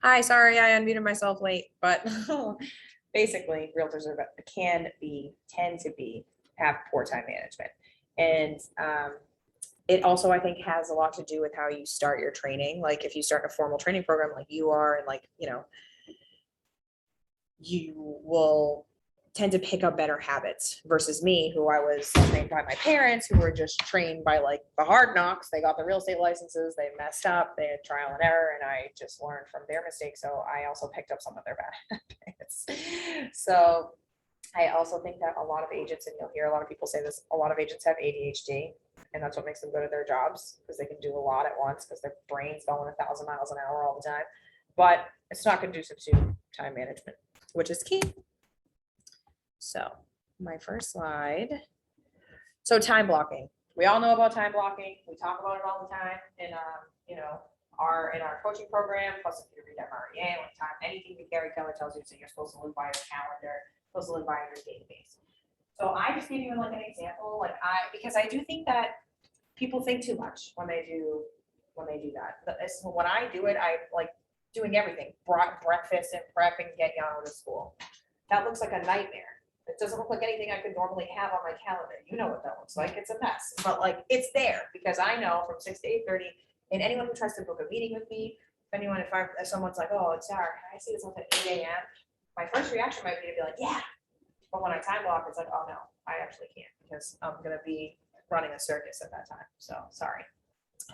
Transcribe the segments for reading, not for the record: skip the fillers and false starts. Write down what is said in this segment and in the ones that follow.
Hi, sorry, I unmuted myself late, but basically realtors tend to have poor time management. And it also, I think, has a lot to do with how you start your training. Like if you start a formal training program like you are, and like, you will tend to pick up better habits versus me, who I was trained by my parents, who were just trained by like the hard knocks. They got the real estate licenses, they messed up, they had trial and error, and I just learned from their mistakes. So I also picked up some of their bad habits. So I also think that a lot of agents, and you'll hear a lot of people say this, a lot of agents have ADHD, and that's what makes them good at their jobs, because they can do a lot at once because their brain's going 1,000 miles an hour all the time. But it's not conducive to time management, which is key. So my first slide. So time blocking. We all know about time blocking. We talk about it all the time in our coaching program. Plus, if you read MREA, like time, anything that Gary Keller tells you, so you're supposed to live by your calendar, supposed to live by your database. So I just gave you like an example, because I do think that people think too much when they do that. When I do it, I like doing everything, breakfast and prep and get Yano to school. That looks like a nightmare. It doesn't look like anything I could normally have on my calendar. You know what that looks like. It's a mess, but like it's there because I know from 6 to 8:30, and anyone who tries to book a meeting with me, if someone's like, oh, it's Sara, can I see this at 8 a.m.? My first reaction might be to be like, yeah. But when I time block, it's like, oh no, I actually can't because I'm gonna be running a circus at that time. So sorry.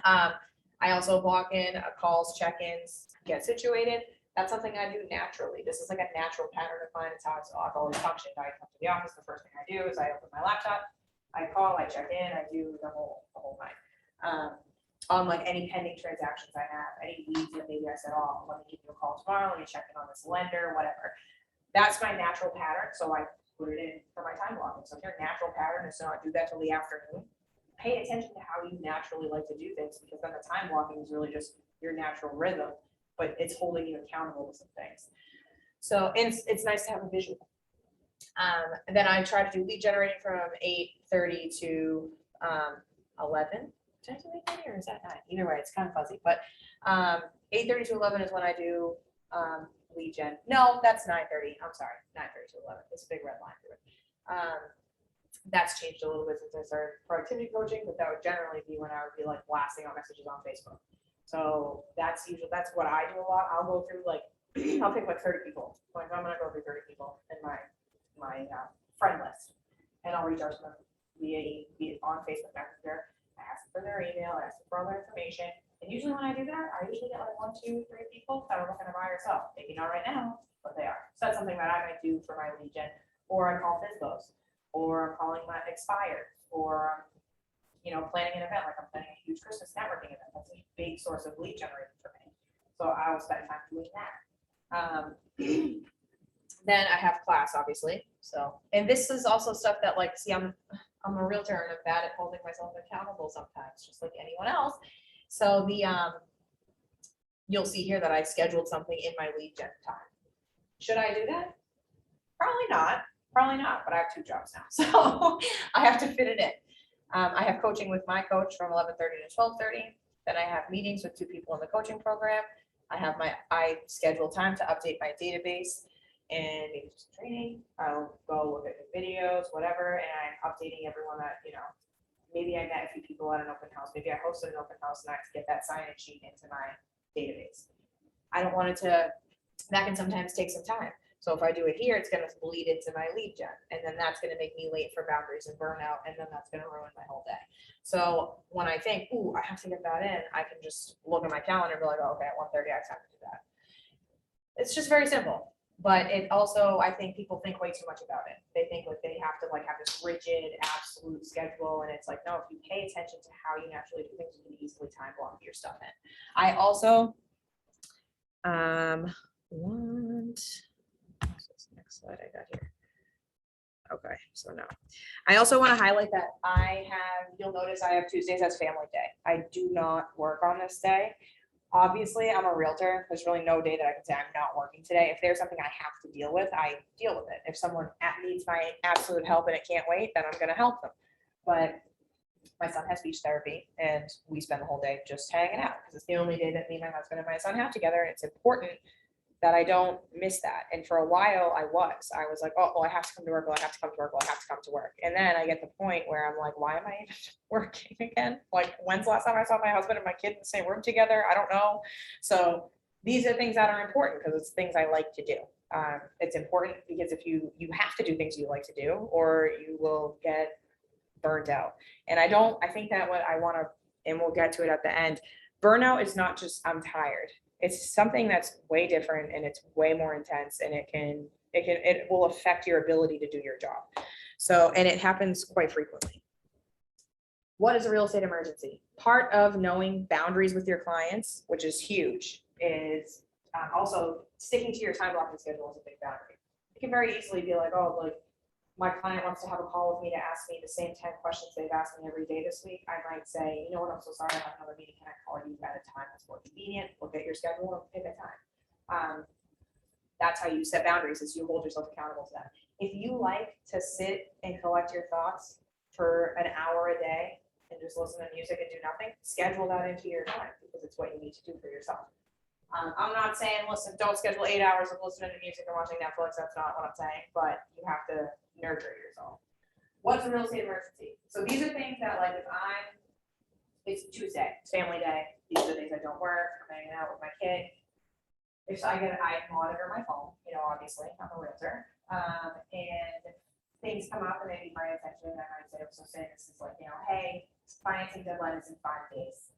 I also block in calls, check-ins, get situated. That's something I do naturally. This is like a natural pattern of mine. It's how I've always functioned. I come to the office, the first thing I do is I open my laptop, I call, I check in, I do the whole night. On like any pending transactions I have, any leads that maybe I said, oh, let me give you a call tomorrow, let me check in on this lender, whatever. That's my natural pattern, so I put it in for my time blocking. So if your natural pattern is to not do that till the afternoon, pay attention to how you naturally like to do things, because then the time blocking is really just your natural rhythm, but it's holding you accountable to some things. So it's nice to have a visual. And then I try to do lead generating from 8:30 to 11. Did I do 8:30 or is that 9? Either way, it's kind of fuzzy. But 8:30 to 11 is when I do lead gen. No, that's 9:30. I'm sorry, 9:30 to 11. There's a big red line through it. That's changed a little bit since I started productivity coaching, but that would generally be when I would be like blasting out messages on Facebook. So that's what I do a lot. I'll go through like, I'll pick like 30 people. Like I'm gonna go through 30 people in my friend list, and I'll reach out to them via on Facebook Messenger. I ask them for their email, I ask them for all their information, and usually when I do that, I usually get like 1, 2, 3 people that are looking to buy or sell. Maybe not right now, but they are. So that's something that I might do for my lead gen, or I call FISBOs, or I'm calling my expired, or planning an event, like I'm planning a huge Christmas networking event. That's a big source of lead generating for me. So I will spend time doing that. Then I have class, obviously. So, and this is also stuff that like, see, I'm a realtor and I'm bad at holding myself accountable sometimes, just like anyone else. So you'll see here that I scheduled something in my lead gen time. Should I do that? Probably not, but I have 2 jobs now. So I have to fit it in. I have coaching with my coach from 11:30 to 12:30. Then I have meetings with 2 people in the coaching program. I schedule time to update my database and maybe just training. I'll go look at the videos, whatever, and I'm updating everyone that, maybe I met a few people at an open house. Maybe I hosted an open house and I have to get that sign-in sheet into my database. I don't want it to, that can sometimes take some time. So if I do it here, it's going to bleed into my lead gen, and then that's going to make me late for boundaries and burnout, and then that's going to ruin my whole day. So when I think, ooh, I have to get that in, I can just look at my calendar and be like, oh, okay, at 1:30, I have time to do that. It's just very simple, but it also, I think people think way too much about it. They think like they have to like have this rigid, absolute schedule, and it's like, no, if you pay attention to how you naturally do things, you can easily time block your stuff in. I also next slide I got here. Okay, so no. I also want to highlight that you'll notice I have Tuesdays as family day. I do not work on this day. Obviously, I'm a realtor. There's really no day that I can say I'm not working today. If there's something I have to deal with, I deal with it. If someone needs my absolute help and it can't wait, then I'm going to help them. But My son has speech therapy and we spend the whole day just hanging out because it's the only day that me, my husband, and my son have together. And it's important that I don't miss that. And for a while I was like, oh, well, I have to come to work. Well, I have to come to work. Well, I have to come to work. And then I get the point where I'm like, why am I even working again? Like, when's the last time I saw my husband and my kid in the same room together? I don't know. So these are things that are important because it's things I like to do. It's important because if you have to do things you like to do, or you will get burned out. And I think that what I want to, and we'll get to it at the end, burnout is not just I'm tired. It's something that's way different and it's way more intense, and it will affect your ability to do your job. So, and it happens quite frequently. What is a real estate emergency? Part of knowing boundaries with your clients, which is huge, is also sticking to your time blocking schedule is a big boundary. It can very easily be like, oh, like my client wants to have a call with me to ask me the same 10 questions they've asked me every day this week. I might say, you know what, I'm so sorry, I have another meeting. Can I call you at a time that's more convenient? Look at your schedule and pick a time. That's how you set boundaries, is you hold yourself accountable to that. If you like to sit and collect your thoughts for an hour a day and just listen to music and do nothing, schedule that into your time because it's what you need to do for yourself. I'm not saying, listen, don't schedule 8 hours of listening to music and watching Netflix. That's not what I'm saying, but you have to nurture yourself. What's a real estate emergency? So these are things that, like, if it's Tuesday, it's family day, these are the days I don't work, I'm hanging out with my kid. If I monitor my phone, obviously, I'm a realtor, and things come up and they need my attention, and I might say, so say this is like, hey, financing deadline is in 5 days.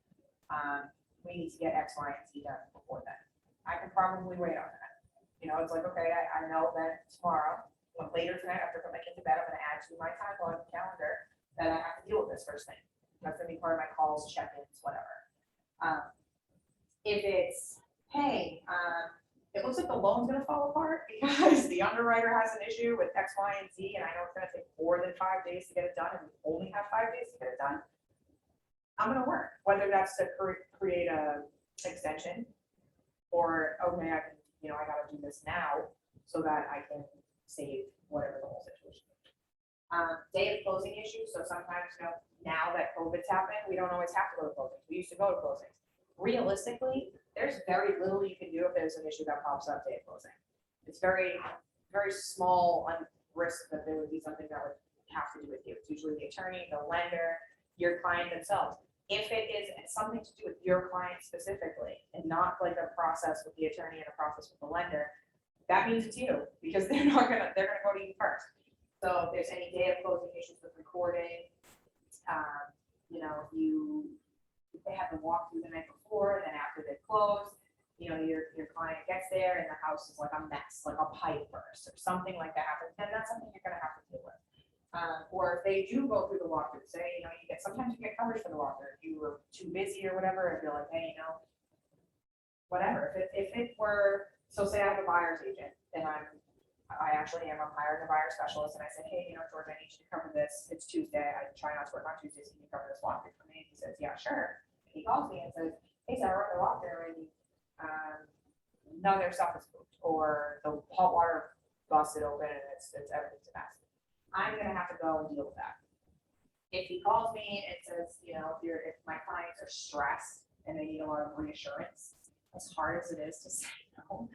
We need to get X, Y, and Z done before then. I can probably wait on that. It's like, okay, I know that tomorrow, later tonight, after I put my kid to bed, I'm going to add to my time on the calendar that I have to deal with this first thing. That's going to be part of my calls, check-ins, whatever. If it's, hey, it looks like the loan's going to fall apart because the underwriter has an issue with X, Y, and Z, and I know it's going to take more than 5 days to get it done, and we only have 5 days to get it done. I'm going to work, whether that's to create a extension or, okay, I got to do this now so that I can save whatever the whole situation is. Day of closing issues. So sometimes, now that COVID's happened, we don't always have to go to closings. We used to go to closings. Realistically, there's very little you can do if there's an issue that pops up day of closing. It's very, very small risk that there would be something that would have to do with you. It's usually the attorney, the lender, your client themselves. If it is something to do with your client specifically and not like a process with the attorney and a process with the lender, that means it's you, because they're gonna go to you first. So if there's any day of closing issues with recording, if they have to walk through the night before, then after they close, your client gets there and the house is like a mess, like a pipe burst or something like that happens, then that's something you're gonna have to deal with. Or if they do go through the walkthrough, say, sometimes you get coverage for the walkthrough. If you were too busy or whatever, and you're like, hey, whatever. If it were, so say I have a buyer's agent, and I'm hiring a buyer specialist, and I said, hey, George, I need you to cover this. It's Tuesday. I try not to work on Tuesdays. Can you cover this walkthrough for me? And he says, yeah, sure. And he calls me and says, hey, Sara, I wrote the walkthrough, and none of their stuff is moved, or the hot water busted open, and it's everything's a mess. I'm going to have to go and deal with that. If he calls me and says, if my clients are stressed and they need a lot of reassurance, as hard as it is to say no,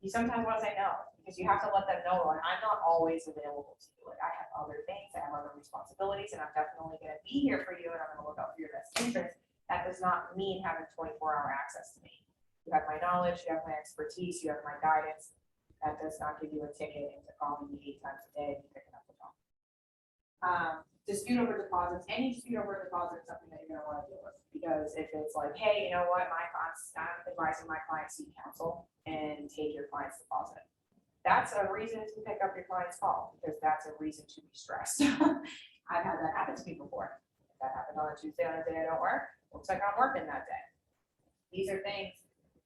you sometimes want to say no, because you have to let them know, like, I'm not always available to you. Like, I have other things, I have other responsibilities, and I'm definitely going to be here for you, and I'm going to look out for your best interest. That does not mean having 24-hour access to me. You have my knowledge, you have my expertise, you have my guidance. That does not give you a ticket and to call me 8 times a day and picking up the phone. Dispute over deposits. Any dispute over a deposit is something that you're going to want to deal with, because if it's like, hey, you know what, I'm advising my client seek counsel and take your client's deposit. That's a reason to pick up your client's call, because that's a reason to be stressed. I've had that happen to me before. That happened on a Tuesday on a day I don't work. Looks like I'm working that day. These are things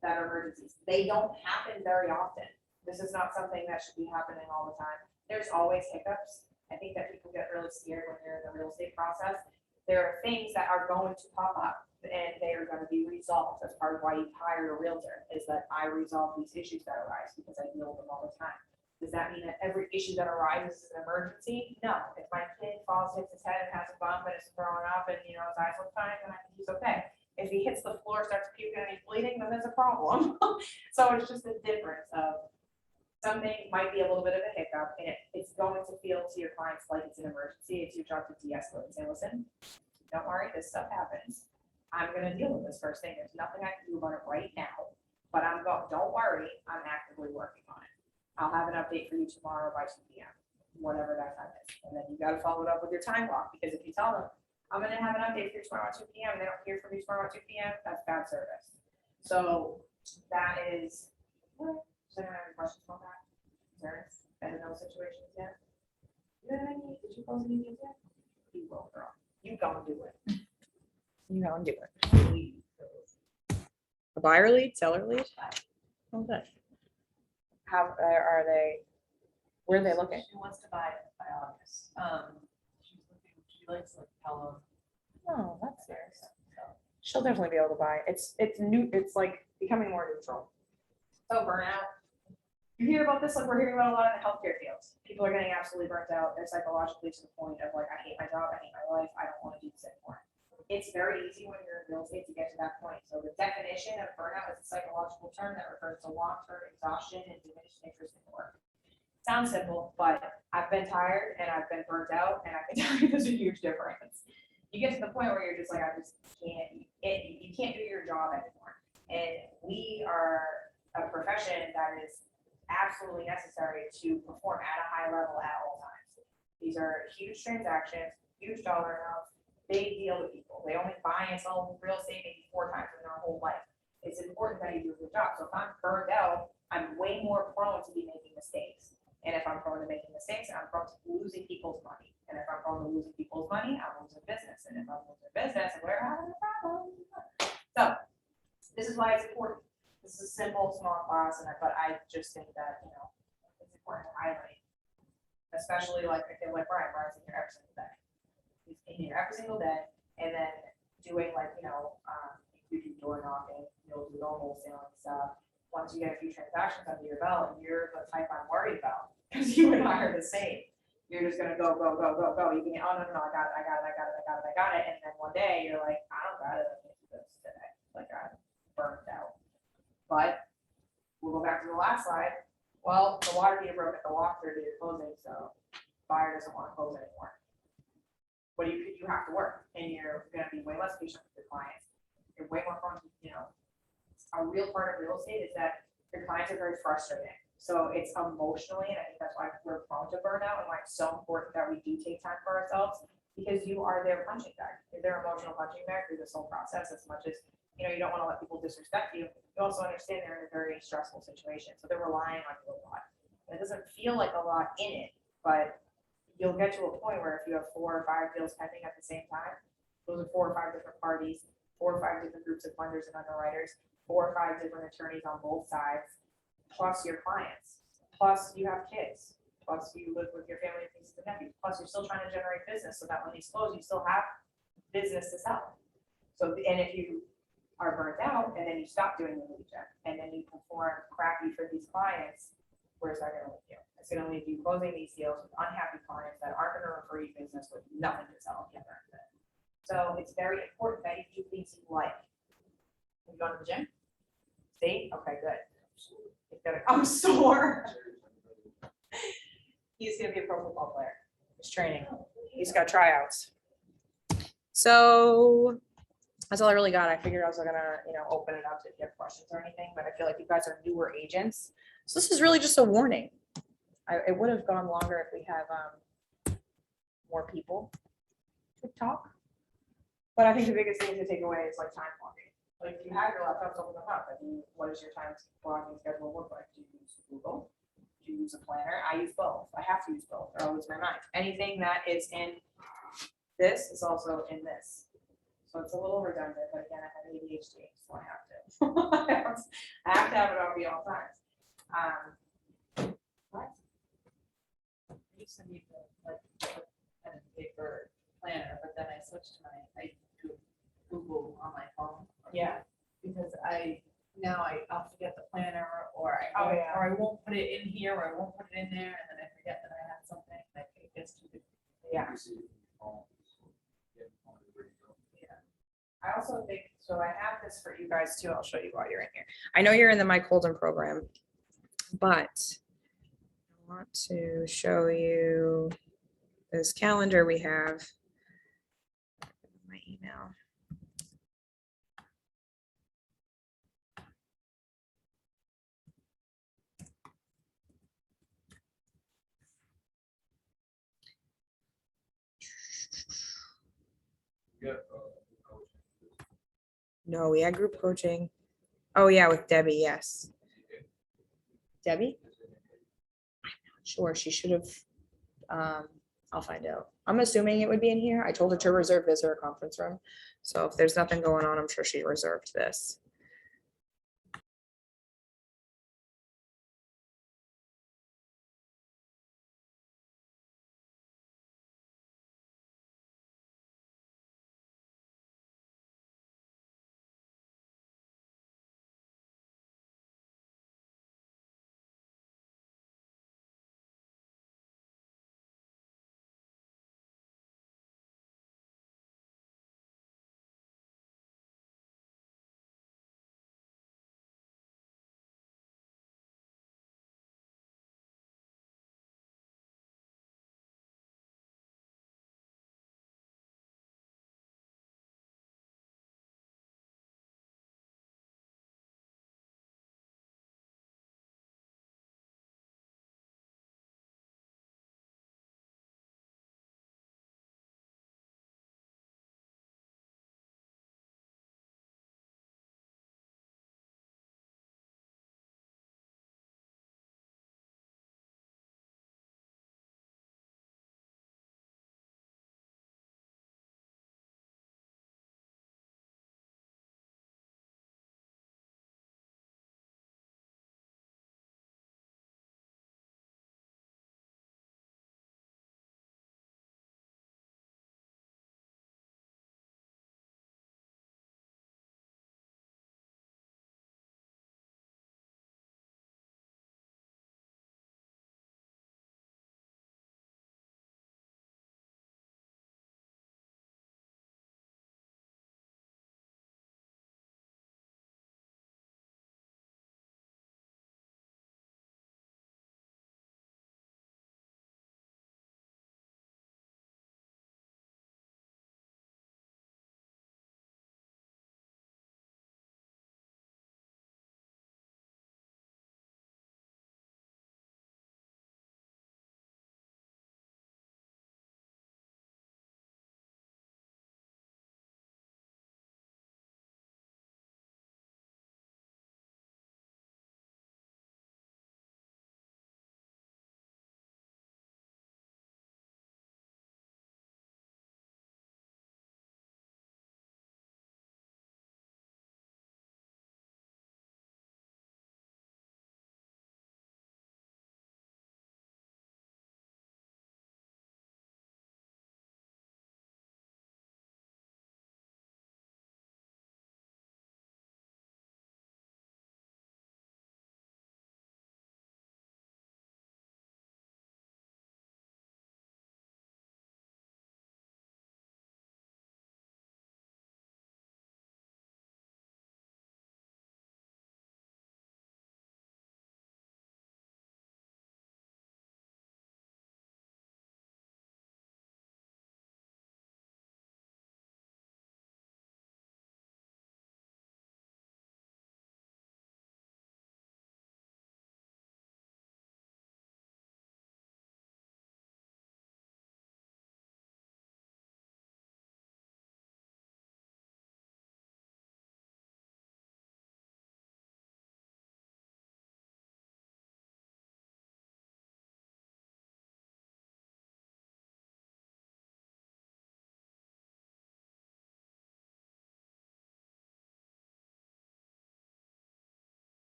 that are emergencies. They don't happen very often. This is not something that should be happening all the time. There's always hiccups. I think that people get really scared when they're in the real estate process. There are things that are going to pop up, and they are going to be resolved. That's part of why you hired a realtor, is that I resolve these issues that arise because I deal with them all the time. Does that mean that every issue that arises is an emergency? No. If my kid falls, hits his head and has a bump and is throwing up and, you know, his eyes look fine, then I think he's okay. If he hits the floor, starts puking and he's bleeding, then there's a problem. So it's just a difference of something might be a little bit of a hiccup and it's going to feel to your clients like it's an emergency. It's your job to de-escalate and say, listen, don't worry, this stuff happens. I'm going to deal with this first thing. There's nothing I can do about it right now, but don't worry, I'm actively working on it. I'll have an update for you tomorrow by 2 p.m., whatever that time is. And then you got to follow it up with your time block, because if you tell them, I'm going to have an update for you tomorrow at 2 p.m., and they don't hear from you tomorrow at 2 p.m., that's bad service. So that is, does anyone have any questions on that? Concerns? Been in those situations yet? Did you close any deals yet? You will, girl. You go and do it. You go and do it. A buyer lead, seller lead? Okay. How are they? Where are they looking? She wants to buy it by August. She's looking. She likes like Pelham. Oh, that's serious. She'll definitely be able to buy. It's new. It's like becoming more neutral. So burnout. You hear about this, like we're hearing about a lot in the healthcare fields. People are getting absolutely burnt out. They're psychologically to the point of like, I hate my job, I hate my life, I don't want to do this anymore. It's very easy when you're in real estate to get to that point. So the definition of burnout is a psychological term that refers to long-term exhaustion and diminished interest in work. Sounds simple, but I've been tired and I've been burnt out, and I can tell you there's a huge difference. You get to the point where you're just like, I just can't, you can't do your job anymore. And we are a profession that is absolutely necessary to perform at a high level at all times. These are huge transactions, huge dollar amounts, big deal with people. They only buy and sell real estate maybe 4 times in their whole life. It's important that you do a good job. So if I'm burned out, I'm way more prone to be making mistakes. And if I'm prone to making mistakes, I'm prone to losing people's money. And if I'm prone to losing people's money, I'm losing business. And if I'm losing business, we're having a problem. So this is why it's important. This is a simple, small class, but I just think that, you know, it's important to highlight, especially like a kid like Brian. Brian's in here every single day. He's in here every single day, and then doing like, you know, you do door knocking, you'll do normal wholesaling stuff. Once you get a few transactions under your belt, and you're the type I'm worried about, because you and I are the same. You're just gonna go. You can, oh no, I got it. And then one day you're like, I don't got it. I can't do this today. Like I'm burned out. But we'll go back to the last slide. Well, the water heater broke at the walkthrough to your closing, so buyer doesn't want to close anymore. What do you have to work, and you're going to be way less patient with your clients. You're way more prone to, you know, a real part of real estate is that your clients are very frustrating. So it's emotionally, and I think that's why we're prone to burnout and why it's so important that we do take time for ourselves, because you are their punching bag. You're their emotional punching bag through this whole process. As much as, you know, you don't want to let people disrespect you, you also understand they're in a very stressful situation. So they're relying on you a lot. And it doesn't feel like a lot in it, but you'll get to a point where if you have 4 or 5 deals pending at the same time, those are 4 or 5 different parties, 4 or 5 different groups of funders and underwriters, 4 or 5 different attorneys on both sides, plus your clients, plus you have kids, plus you live with your family and nieces and nephews, plus you're still trying to generate business so that when these close, you still have business to sell. So, and if you are burnt out and then you stop doing the lead gen and then you perform crappy for these clients, where's that going to leave you? It's going to leave you closing these deals with unhappy clients that aren't going to refer you business with nothing to sell at the other end of it. So it's very important that you do things you like. You go to the gym? See? Okay, good. I'm sore. He's going to be a pro football player. He's training. He's got tryouts. So that's all I really got. I figured I was gonna, you know, open it up to if you have questions or anything, but I feel like you guys are newer agents. So this is really just a warning. It would have gone longer if we have more people to talk. But I think the biggest thing to take away is like time blocking. Like if you have your laptops, open them up. I mean, what does your time blocking schedule look like? Do you use Google? Do you use a planner? I use both. I have to use both, or I'll lose my mind. Anything that is in this is also in this. So it's a little redundant, but again, I have ADHD, so I have to. I have to have it on me all times. What? I used to need the like pen and paper planner, but then I switched to I do Google on my phone. Yeah. Because I'll forget the planner, or I Oh, yeah. or I won't put it in here, or I won't put it in there, and then I forget that I have something, like it gets too big. Yeah. I also think, so I have this for you guys too. I'll show you while you're in here. I know you're in the Mike Holden program, but I want to show you this calendar we have. My email. No, we had group coaching. Oh, yeah, with Debbie, yes. Debbie? Sure, she should have. I'll find out. I'm assuming it would be in here. I told her to reserve visitor conference room. So if there's nothing going on, I'm sure she reserved this.